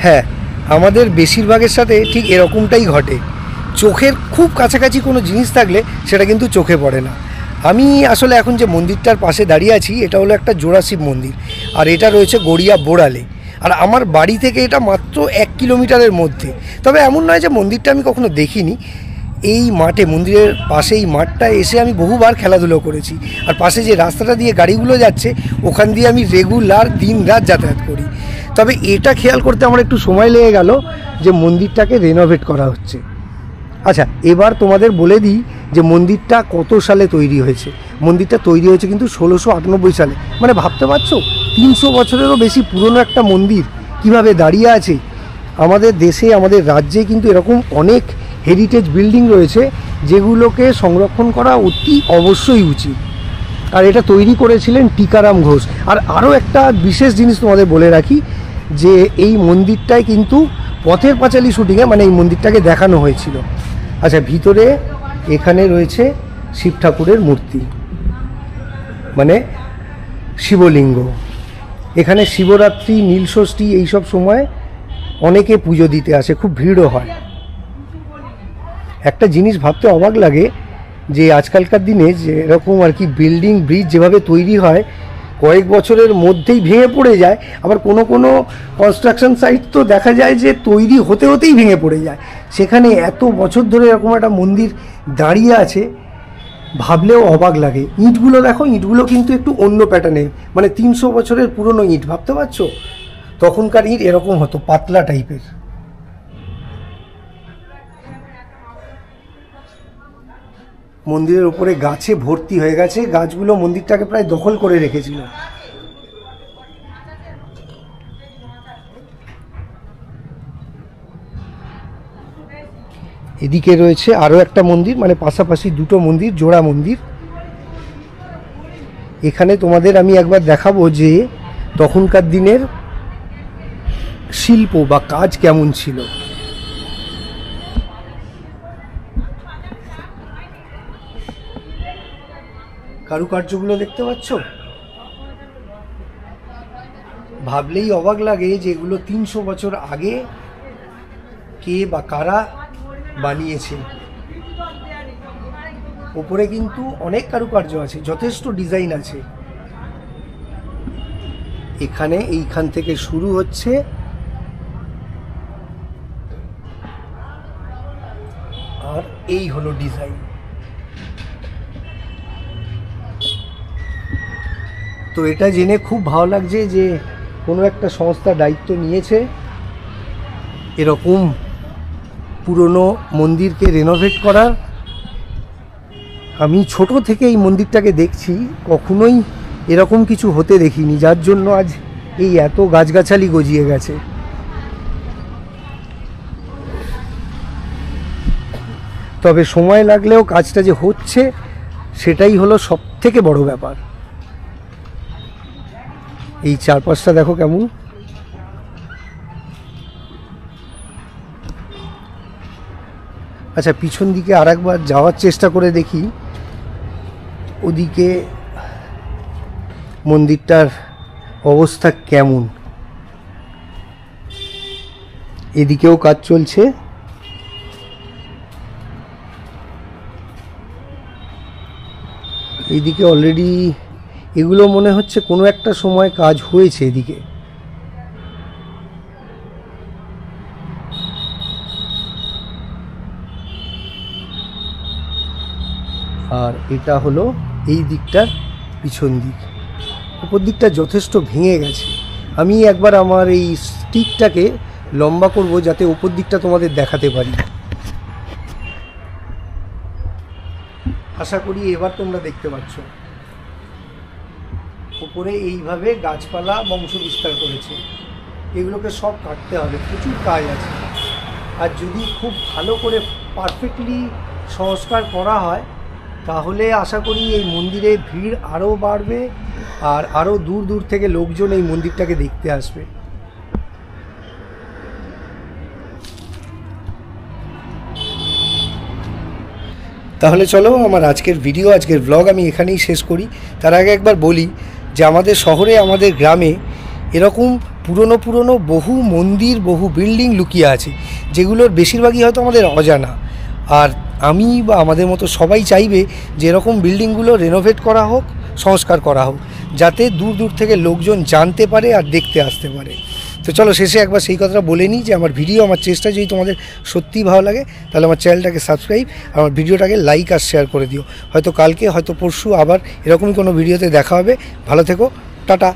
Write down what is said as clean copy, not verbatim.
হ্যাঁ, আমাদের বেশিরভাগের সাথে ঠিক এরকমটাই ঘটে। চোখের খুব কাছাকাছি কোনো জিনিস থাকলে সেটা কিন্তু চোখে পড়ে না। আমি আসলে এখন যে মন্দিরটার পাশে দাঁড়িয়ে আছি এটা হলো একটা জোড়া শিব মন্দির, আর এটা রয়েছে গড়িয়া বোড়ালে। আর আমার বাড়ি থেকে এটা মাত্র 1 কিলোমিটারের মধ্যে। তবে এমন নয় যে মন্দিরটা আমি কখনো দেখিনি। এই মাঠে, মন্দিরের পাশে এই মাঠটায় এসে আমি বহুবার খেলাধুলো করেছি। আর পাশে যে রাস্তাটা দিয়ে গাড়িগুলো যাচ্ছে ওখান দিয়ে আমি রেগুলার দিন রাত যাতায়াত করি। তবে এটা খেয়াল করতে আমার একটু সময় লেগে গেল যে মন্দিরটাকে রেনোভেট করা হচ্ছে। আচ্ছা, এবার তোমাদের বলে দিই যে মন্দিরটা কত সালে তৈরি হয়েছে। মন্দিরটা তৈরি হয়েছে কিন্তু 1698 সালে। মানে ভাবতে পারছো 300 বছরেরও বেশি পুরনো একটা মন্দির কিভাবে দাঁড়িয়ে আছে। আমাদের দেশে, আমাদের রাজ্যে কিন্তু এরকম অনেক হেরিটেজ বিল্ডিং রয়েছে যেগুলোকে সংরক্ষণ করা অতি অবশ্যই উচিত। আর এটা তৈরি করেছিলেন টিকারাম ঘোষ। আর আরও একটা বিশেষ জিনিস তোমাদের বলে রাখি যে এই মন্দিরটায় কিন্তু পথের পাঁচালী শুটিংয়ে মানে এই মন্দিরটাকে দেখানো হয়েছিল। আচ্ছা, ভিতরে এখানে রয়েছে শিব ঠাকুরের মূর্তি, মানে শিবলিঙ্গ। এখানে শিবরাত্রি, নীলষষ্ঠী এইসব সময় অনেকে পুজো দিতে আসে, খুব ভিড়ও হয়। একটা জিনিস ভাবতে অবাক লাগে যে আজকালকার দিনে যে এরকম আর কি বিল্ডিং, ব্রিজ যেভাবে তৈরি হয় কয়েক বছরের মধ্যেই ভেঙে পড়ে যায়। আবার কোনো কোনো কনস্ট্রাকশন সাইট তো দেখা যায় যে তৈরি হতে হতেই ভেঙে পড়ে যায়। সেখানে এত বছর ধরে এরকম একটা মন্দির দাঁড়িয়ে আছে, ভাবলেও অবাক লাগে। ইঁটগুলো দেখো, ইঁটগুলো কিন্তু একটু অন্য প্যাটার্নের, মানে 300 বছরের পুরনো ইঁট। ভাবতে পারছো তখনকার ইঁট এরকম হতো, পাতলা টাইপের। মন্দিরের উপরে গাছে ভর্তি হয়ে গেছে, গাছগুলো মন্দিরটাকে প্রায় দখল করে রেখেছিল। এদিকে রয়েছে আরও একটা মন্দির, মানে পাশাপাশি দুটো মন্দির, জোড়া মন্দির। এখানে তোমাদের আমি একবার দেখাবো যে তখনকার দিনের শিল্প বা কাজ কেমন ছিল। কারুকার্যগুলো দেখতে পাচ্ছ, ভাবলেই অবাক লাগে যে এগুলো 300 বছর আগে কে বা কারা বানিয়েছে। ওপরে কিন্তু অনেক কারুকার্য আছে, যথেষ্ট ডিজাইন আছে। এখানে এইখান থেকে শুরু হচ্ছে, আর এই হলো ডিজাইন। তো এটা জেনে খুব ভালো লাগছে যে কোনো একটা সংস্থা দায়িত্ব নিয়েছে এরকম পুরনো মন্দিরকে রেনোভেট করার। আমি ছোট থেকে এই মন্দিরটাকে দেখছি, কখনোই এরকম কিছু হতে দেখিনি, যার জন্য আজ এই এত গাছগাছালি গজিয়ে গেছে। তবে সময় লাগলেও কাজটা যে হচ্ছে সেটাই হলো সব থেকে বড় ব্যাপার। এই চারপাশটা দেখো কেমন। আচ্ছা, পিছন দিকে আর একবার যাওয়ার চেষ্টা করে দেখি ওদিকে মন্দিরটার অবস্থা কেমন। এদিকেও কাজ চলছে। এইদিকে অলরেডি এগুলো মনে হচ্ছে কোনো একটা সময় কাজ হয়েছে এদিকে। আর এটা হলো এই দিকটার পিছন দিক। উপর দিকটা যথেষ্ট ভেঙে গেছে। আমি একবার আমার এই স্টিকটাকে লম্বা করব যাতে উপর দিকটা তোমাদের দেখাতে পারি। আশা করি এবার তোমরা দেখতে পাচ্ছ। উপরে এইভাবে গাছপালা বংশ বিস্তার করেছে। এগুলোকে সব কাটতে হবে, প্রচুর কাজ আছে। আর যদি খুব ভালো করে পারফেক্টলি সংস্কার করা হয় তাহলে আশা করি এই মন্দিরে ভিড় আরও বাড়বে, আর আরও দূর দূর থেকে লোকজন এই মন্দিরটাকে দেখতে আসবে। তাহলে চলো আমার আজকের ভিডিও, আজকের ব্লগ আমি এখানেই শেষ করি। তার আগে একবার বলি যে আমাদের শহরে, আমাদের গ্রামে এরকম পুরনো পুরনো বহু মন্দির, বহু বিল্ডিং লুকিয়ে আছে, যেগুলোর বেশিরভাগই হয়তো আমাদের অজানা। আর আমি বা আমাদের মতো সবাই চাইবে যে এরকম বিল্ডিংগুলো রেনোভেট করা হোক, সংস্কার করা হোক, যাতে দূর দূর থেকে লোকজন জানতে পারে আর দেখতে আসতে পারে। তো চলো শেষে একবার সেই কথাটা বলে নিই যে আমার ভিডিও, আমার চেষ্টা যদি তোমাদের সত্যিই ভালো লাগে তাহলে আমার চ্যানেলটাকে সাবস্ক্রাইব আর আমার ভিডিওটাকে লাইক আর শেয়ার করে দিও। হয়তো কালকে, হয়তো পরশু আবার এরকমই কোনো ভিডিওতে দেখা হবে। ভালো থেকো, টাটা।